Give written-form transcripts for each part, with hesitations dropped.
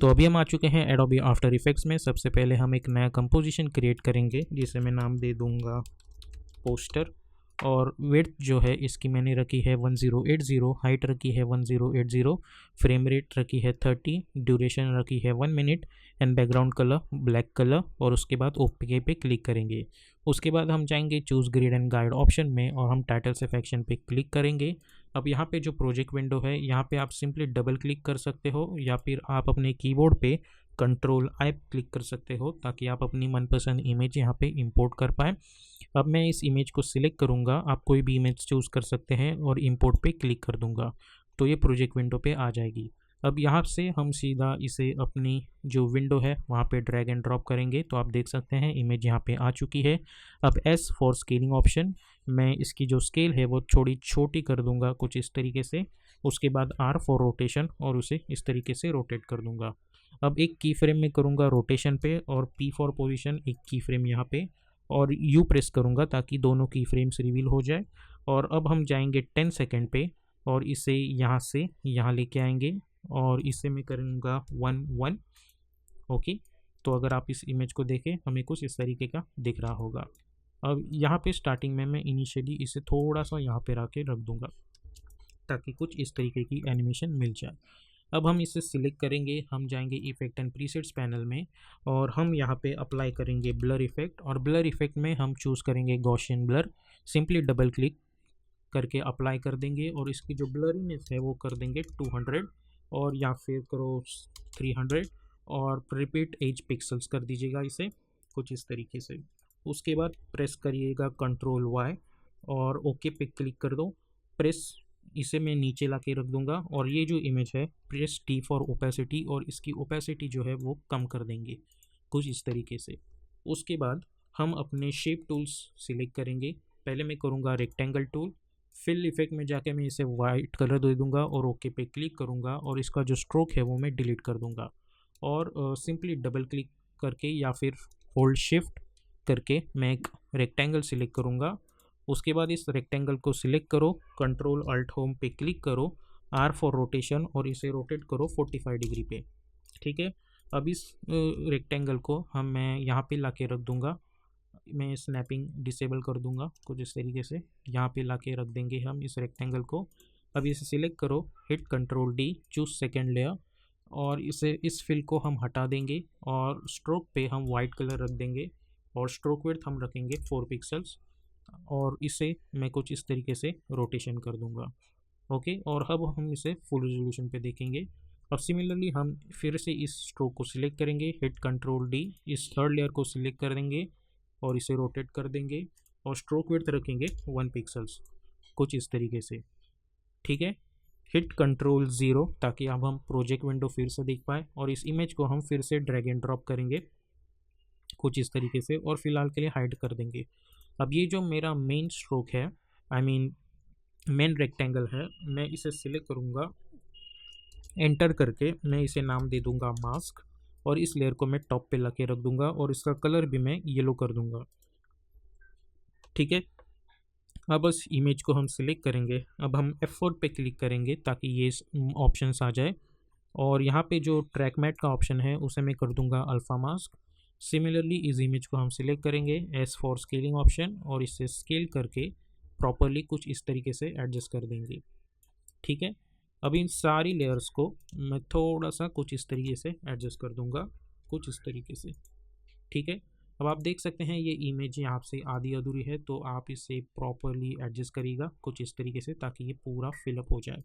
तो अभी हम आ चुके हैं एडोबी आफ्टर इफेक्ट्स में। सबसे पहले हम एक नया कंपोजिशन क्रिएट करेंगे जिसे मैं नाम दे दूंगा पोस्टर। और विड्थ जो है इसकी मैंने रखी है 1080, हाइट रखी है 1080, फ्रेम रेट रखी है 30, ड्यूरेशन रखी है 1 minute and background colour black colour. और उसके बाद ओके पे क्लिक करेंगे। उसके बाद हम जाएंगे choose grid and guide option में और हम टाइटल सेक्शन पे क्लिक करेंगे। अब यहाँ पे जो प्रोजेक्ट विंडो है यहाँ पे आप सिंपली डबल क्लिक कर सकते हो या फिर आप अपने कीबोर्ड पे कंट्रोल आई क्लिक कर सकते हो ताकि आप अपनी मनपसंद इमेज यहाँ पे इंपोर्ट कर पाएँ। अब मैं इस इमेज को सिलेक्ट करूँगा, आप कोई भी इमेज चूज़ कर सकते हैं और इंपोर्ट पे क्लिक कर दूँगा तो ये प्रोजेक्ट विंडो पे आ जाएगी। अब यहाँ से हम सीधा इसे अपनी जो विंडो है वहाँ पे ड्रैग एंड ड्रॉप करेंगे तो आप देख सकते हैं इमेज यहाँ पे आ चुकी है। अब एस फॉर स्केलिंग ऑप्शन, मैं इसकी जो स्केल है वो थोड़ी छोटी कर दूंगा कुछ इस तरीके से। उसके बाद आर फॉर रोटेशन और उसे इस तरीके से रोटेट कर दूंगा। अब एक की फ्रेम में करूँगा रोटेशन पे और पी फॉर पोजीशन एक की फ्रेम यहाँ पे और यू प्रेस करूँगा ताकि दोनों की फ्रेम्स रिवील हो जाए। और अब हम जाएंगे 10 सेकेंड पे और इसे यहाँ से यहाँ लेके आएंगे और इसे मैं करूँगा 1 1। ओके, तो अगर आप इस इमेज को देखें हमें कुछ इस तरीके का दिख रहा होगा। अब यहाँ पे स्टार्टिंग में मैं इनिशियली इसे थोड़ा सा यहाँ पे रख दूँगा ताकि कुछ इस तरीके की एनिमेशन मिल जाए। अब हम इसे सिलेक्ट करेंगे, हम जाएंगे इफेक्ट एंड प्रीसेट्स पैनल में और हम यहाँ पे अप्लाई करेंगे ब्लर इफेक्ट। और ब्लर इफेक्ट में हम चूज़ करेंगे Gaussian blur. Simply double click करके अप्लाई कर देंगे और इसकी जो ब्लरीनेस है वो कर देंगे 200 और या फिर करो 300 और रिपीट एज पिक्सल्स कर दीजिएगा इसे कुछ इस तरीके से। उसके बाद प्रेस करिएगा कंट्रोल वाई और ओके पे क्लिक कर दो। प्रेस इसे मैं नीचे ला के रख दूंगा और ये जो इमेज है प्रेस टी फॉर ओपेसिटी और इसकी ओपेसिटी जो है वो कम कर देंगे कुछ इस तरीके से। उसके बाद हम अपने शेप टूल्स सिलेक्ट करेंगे। पहले मैं करूँगा रेक्टेंगल टूल, फिल इफेक्ट में जाके मैं इसे वाइट कलर दे दूंगा और ओके पे क्लिक करूँगा और इसका जो स्ट्रोक है वो मैं डिलीट कर दूंगा। और सिंपली डबल क्लिक करके या फिर होल्ड शिफ्ट करके मैं एक रेक्टेंगल सिलेक्ट करूँगा। उसके बाद इस रेक्टेंगल को सिलेक्ट करो, कंट्रोल अल्ट होम पे क्लिक करो, आर फॉर रोटेशन और इसे रोटेट करो 45 डिग्री पे। ठीक है, अब इस रेक्टेंगल को मैं यहाँ पे ला के रख दूँगा। मैं स्नैपिंग डिसेबल कर दूँगा कुछ इस तरीके से, यहाँ पे ला के रख देंगे हम इस रेक्टेंगल को। अब इसे सिलेक्ट करो, hit control D, choose second layer और इस फिल को हम हटा देंगे और स्ट्रोक पे हम वाइट कलर रख देंगे और स्ट्रोक विड्थ हम रखेंगे 4 पिक्सल्स और इसे मैं कुछ इस तरीके से रोटेशन कर दूंगा। ओके, और अब हम इसे फुल रेजोल्यूशन पे देखेंगे। अब सिमिलरली हम फिर से इस स्ट्रोक को सिलेक्ट करेंगे, हिट कंट्रोल डी, इस थर्ड लेयर को सिलेक्ट कर देंगे और इसे रोटेट कर देंगे और स्ट्रोक विड्थ रखेंगे 1 पिक्सल्स कुछ इस तरीके से। ठीक है, हिट कंट्रोल 0 ताकि अब हम प्रोजेक्ट विंडो फिर से देख पाए और इस इमेज को हम फिर से ड्रैग एंड ड्रॉप करेंगे कुछ इस तरीके से और फिलहाल के लिए हाइड कर देंगे। अब ये जो मेरा मेन स्ट्रोक है, आई मीन मेन रेक्टेंगल है, मैं इसे सिलेक्ट करूँगा, एंटर करके मैं इसे नाम दे दूँगा मास्क और इस लेयर को मैं टॉप पे ला के रख दूँगा और इसका कलर भी मैं येलो कर दूँगा। ठीक है, अब बस इमेज को हम सिलेक्ट करेंगे। अब हम F4 पे क्लिक करेंगे ताकि ये ऑप्शंस आ जाए और यहाँ पे जो ट्रैक मैट का ऑप्शन है उसे मैं कर दूँगा अल्फ़ा मास्क। सिमिलरली इस इमेज को हम सिलेक्ट करेंगे, एस फॉर स्केलिंग ऑप्शन और इसे स्केल करके प्रॉपरली कुछ इस तरीके से एडजस्ट कर देंगे। ठीक है, अब इन सारी लेयर्स को मैं थोड़ा सा कुछ इस तरीके से एडजस्ट कर दूंगा कुछ इस तरीके से। ठीक है, अब आप देख सकते हैं ये इमेज यहाँ से आधी अधूरी है तो आप इसे प्रॉपरली एडजस्ट करिएगा कुछ इस तरीके से ताकि ये पूरा फिलअप हो जाए।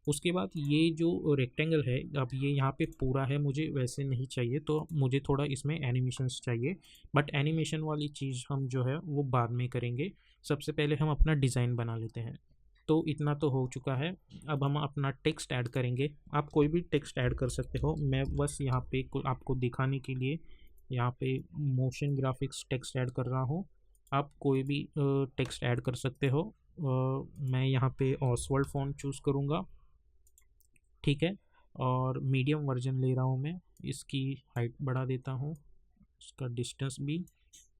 उसके बाद ये जो रेक्टेंगल है, अब ये यहाँ पे पूरा है, मुझे वैसे नहीं चाहिए तो मुझे थोड़ा इसमें एनिमेशंस चाहिए, बट एनिमेशन वाली चीज़ हम जो है वो बाद में करेंगे। सबसे पहले हम अपना डिज़ाइन बना लेते हैं। तो इतना तो हो चुका है, अब हम अपना टेक्स्ट ऐड करेंगे। आप कोई भी टेक्स्ट ऐड कर सकते हो, मैं बस यहाँ पे आपको दिखाने के लिए यहाँ पे मोशन ग्राफिक्स टेक्स्ट ऐड कर रहा हूँ। आप कोई भी टेक्स्ट ऐड कर सकते हो। मैं यहाँ पे ऑसवर्ल्ड फ़ॉन्ट चूज़ करूँगा। ठीक है, और मीडियम वर्जन ले रहा हूँ मैं, इसकी हाइट बढ़ा देता हूँ, इसका डिस्टेंस भी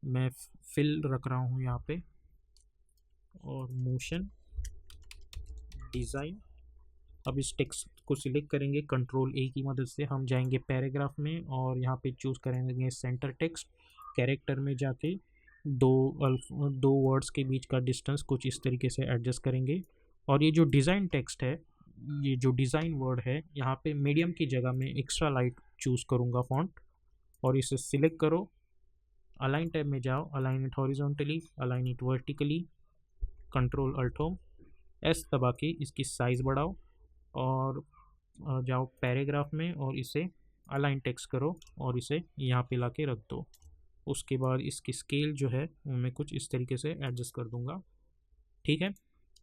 मैं फिल रख रहा हूँ यहाँ पे और मोशन डिज़ाइन अब इस टेक्स्ट को सिलेक्ट करेंगे, कंट्रोल ए की मदद से हम जाएंगे पैराग्राफ में और यहाँ पे चूज़ करेंगे सेंटर टेक्स्ट। कैरेक्टर में जाके दो वर्ड्स के बीच का डिस्टेंस कुछ इस तरीके से एडजस्ट करेंगे। और ये जो डिज़ाइन टेक्स्ट है, ये जो डिज़ाइन वर्ड है, यहाँ पे मीडियम की जगह में एक्स्ट्रा लाइट चूज़ करूँगा फॉन्ट और इसे सिलेक्ट करो। अलाइन टैब में जाओ, align it horizontally, align it vertically, control alt home S दबा के इसकी साइज़ बढ़ाओ और जाओ पैराग्राफ में और इसे अलाइन टेक्स्ट करो और इसे यहाँ पे लाके रख दो। उसके बाद इसकी स्केल जो है वो मैं कुछ इस तरीके से एडजस्ट कर दूँगा। ठीक है,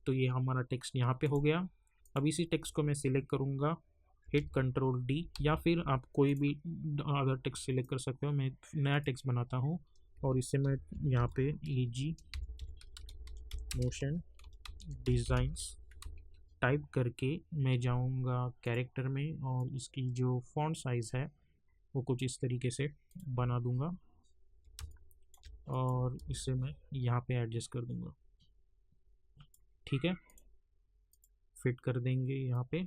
तो ये हमारा टेक्स्ट यहाँ पे हो गया। अब इसी टेक्स्ट को मैं सिलेक्ट करूँगा, हिट कंट्रोल डी, या फिर आप कोई भी अदर टेक्स्ट सिलेक्ट कर सकते हो। मैं नया टेक्स्ट बनाता हूँ और इससे मैं यहाँ पे एजी मोशन डिज़ाइंस टाइप करके मैं जाऊँगा कैरेक्टर में और इसकी जो फॉन्ट साइज़ है वो कुछ इस तरीके से बना दूँगा और इसे मैं यहाँ पे एडजस्ट कर दूँगा। ठीक है, फिट कर देंगे यहाँ पे।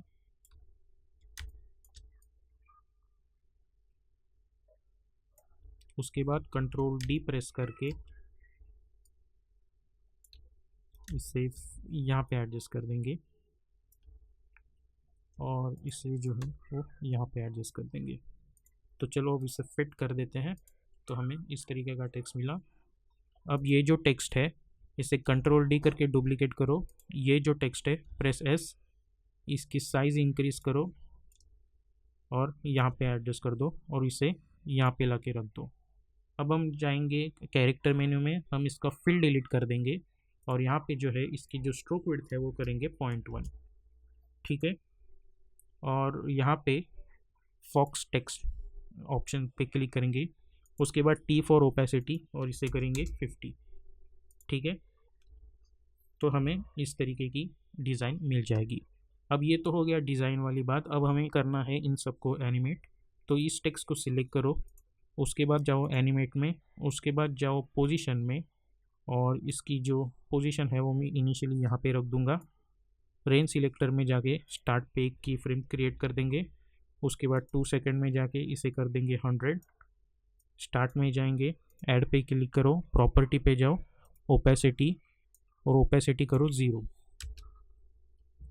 उसके बाद कंट्रोल डी प्रेस करके इसे यहाँ पे एडजस्ट कर देंगे और इसे जो है वो यहाँ पे एडजस्ट कर देंगे। तो चलो अब इसे फिट कर देते हैं। तो हमें इस तरीके का टेक्स्ट मिला। अब ये जो टेक्स्ट है इसे कंट्रोल डी करके डुप्लीकेट करो। ये जो टेक्स्ट है प्रेस एस, इसकी साइज़ इंक्रीज़ करो और यहाँ पे एडजस्ट कर दो और इसे यहाँ पे ला के रख दो। अब हम जाएंगे कैरेक्टर मेन्यू में, हम इसका फिल डिलीट कर देंगे और यहाँ पे जो है इसकी जो स्ट्रोक विड्थ है वो करेंगे 0.1। ठीक है, और यहाँ पे फॉक्स टेक्स्ट ऑप्शन पे क्लिक करेंगे। उसके बाद टी फॉर ओपेसिटी और इसे करेंगे 50। ठीक है, तो हमें इस तरीके की डिज़ाइन मिल जाएगी। अब ये तो हो गया डिज़ाइन वाली बात। अब हमें करना है इन सबको एनिमेट। तो इस टेक्स्ट को सिलेक्ट करो, उसके बाद जाओ एनिमेट में, उसके बाद जाओ पोजीशन में और इसकी जो पोजीशन है वो मैं इनिशियली यहाँ पे रख दूँगा। रेंज सिलेक्टर में जाके स्टार्ट पे एक की फ्रेम क्रिएट कर देंगे। उसके बाद 2 सेकंड में जाके इसे कर देंगे 100। स्टार्ट में जाएंगे, ऐड पे क्लिक करो, प्रॉपर्टी पे जाओ, ओपेसिटी और ओपेसिटी करो 0,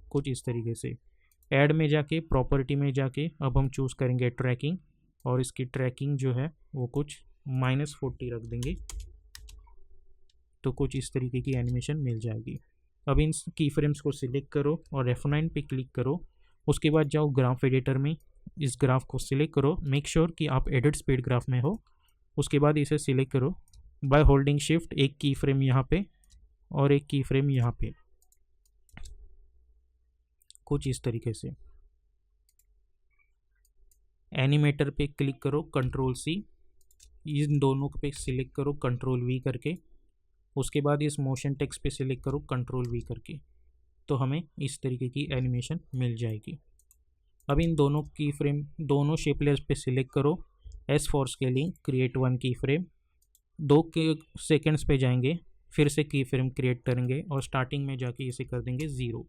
कुछ इस तरीके से। ऐड में जाके प्रॉपर्टी में जाके अब हम चूज़ करेंगे ट्रैकिंग और इसकी ट्रैकिंग जो है वो कुछ -40 रख देंगे। तो कुछ इस तरीके की एनिमेशन मिल जाएगी। अब इन की फ्रेम्स को सिलेक्ट करो और F9 पे क्लिक करो। उसके बाद जाओ ग्राफ एडिटर में, इस ग्राफ को सिलेक्ट करो, मेक श्योर कि आप एडिट स्पीड ग्राफ में हो। उसके बाद इसे सिलेक्ट करो बाय होल्डिंग शिफ्ट, एक की फ्रेम यहाँ पे और एक की फ्रेम यहाँ पे, कुछ इस तरीके से। एनिमेटर पे क्लिक करो, कंट्रोल सी, इन दोनों पे सिलेक्ट करो कंट्रोल वी करके। उसके बाद इस मोशन टेक्स्ट पे सिलेक्ट करो कंट्रोल वी करके। तो हमें इस तरीके की एनिमेशन मिल जाएगी। अब इन दोनों की फ्रेम, दोनों शेप लेयर्स पे सिलेक्ट करो, एस फॉर स्केलिंग, क्रिएट 1 की फ्रेम। 2 के सेकेंड्स पे जाएंगे, फिर से की फ्रेम क्रिएट करेंगे और स्टार्टिंग में जाके इसे कर देंगे 0।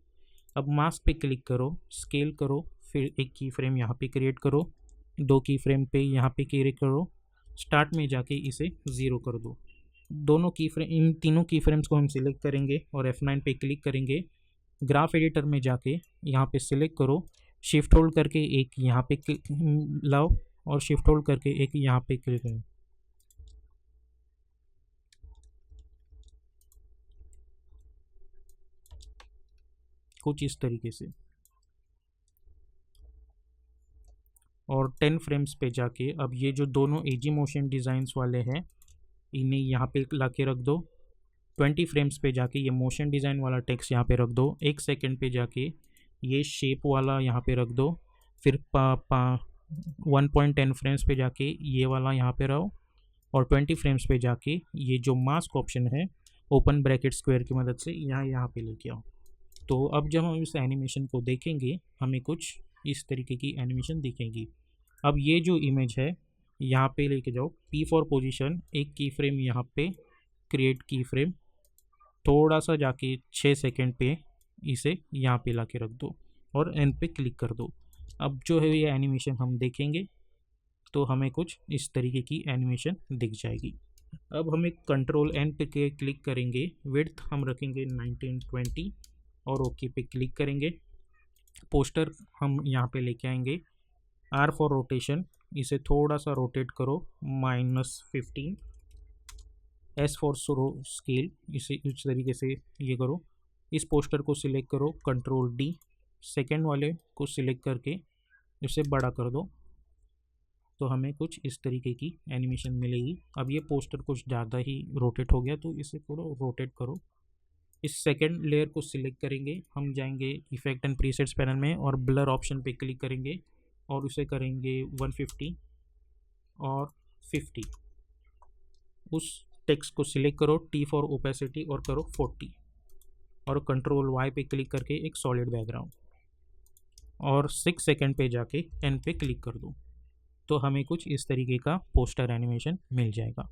अब मास्क पे क्लिक करो, स्केल करो, फिर एक की फ्रेम यहाँ पे क्रिएट करो, 2 की फ्रेम पे यहाँ पे क्रिएट करो, स्टार्ट में जाके इसे 0 कर दो। दोनों की फ्रेम, इन तीनों की फ्रेम्स को हम सिलेक्ट करेंगे और F9 पे क्लिक करेंगे। ग्राफ एडिटर में जाके यहाँ पे सिलेक्ट करो, शिफ्ट होल्ड करके एक यहाँ पे लाओ और शिफ्ट होल्ड करके एक यहाँ पे क्लिक करें। कुछ इस तरीके से। और 10 फ्रेम्स पे जाके अब ये जो दोनों एजी मोशन डिज़ाइंस वाले हैं इन्हें यहाँ पे ला के रख दो। 20 फ्रेम्स पे जाके ये मोशन डिज़ाइन वाला टेक्स्ट यहाँ पे रख दो। 1 सेकंड पे जाके ये शेप वाला यहाँ पे रख दो। फिर 1.10 फ्रेम्स पे जाके ये वाला यहाँ पे रहो और 20 फ्रेम्स पे जाके ये जो मास्क ऑप्शन है ओपन ब्रैकेट स्क्वायर की मदद से यहाँ पे लेके आओ। तो अब जब हम इस एनिमेशन को देखेंगे हमें कुछ इस तरीके की एनिमेशन दिखेगी। अब ये जो इमेज है यहाँ पे लेके जाओ, P फॉर पोजीशन, एक की फ्रेम यहाँ पे क्रिएट की फ्रेम, थोड़ा सा जाके 6 सेकंड पे इसे यहाँ पे ला के रख दो। और एन पे क्लिक कर दो। अब जो है ये एनिमेशन हम देखेंगे तो हमें कुछ इस तरीके की एनिमेशन दिख जाएगी। अब हम एक कंट्रोल एन पे क्लिक करेंगे, विड्थ हम रखेंगे 1920 और ओके पे क्लिक करेंगे। पोस्टर हम यहाँ पे लेके आएंगे, आर फॉर रोटेशन, इसे थोड़ा सा रोटेट करो -15, एस फॉर स्केल, इसे इस तरीके से ये करो। इस पोस्टर को सिलेक्ट करो, कंट्रोल डी, सेकेंड वाले को सिलेक्ट करके इसे बड़ा कर दो तो हमें कुछ इस तरीके की एनिमेशन मिलेगी। अब ये पोस्टर कुछ ज़्यादा ही रोटेट हो गया तो इसे थोड़ा रोटेट करो। इस सेकेंड लेयर को सिलेक्ट करेंगे, हम जाएंगे इफेक्ट एंड प्रीसेट्स पैनल में और ब्लर ऑप्शन पे क्लिक करेंगे और उसे करेंगे 150 और 50। उस टेक्स्ट को सिलेक्ट करो, टी फॉर ओपेसिटी और करो 40 और कंट्रोल वाई पे क्लिक करके एक सॉलिड बैकग्राउंड और 6 सेकेंड पे जाके एन पे क्लिक कर दो तो हमें कुछ इस तरीके का पोस्टर एनिमेशन मिल जाएगा।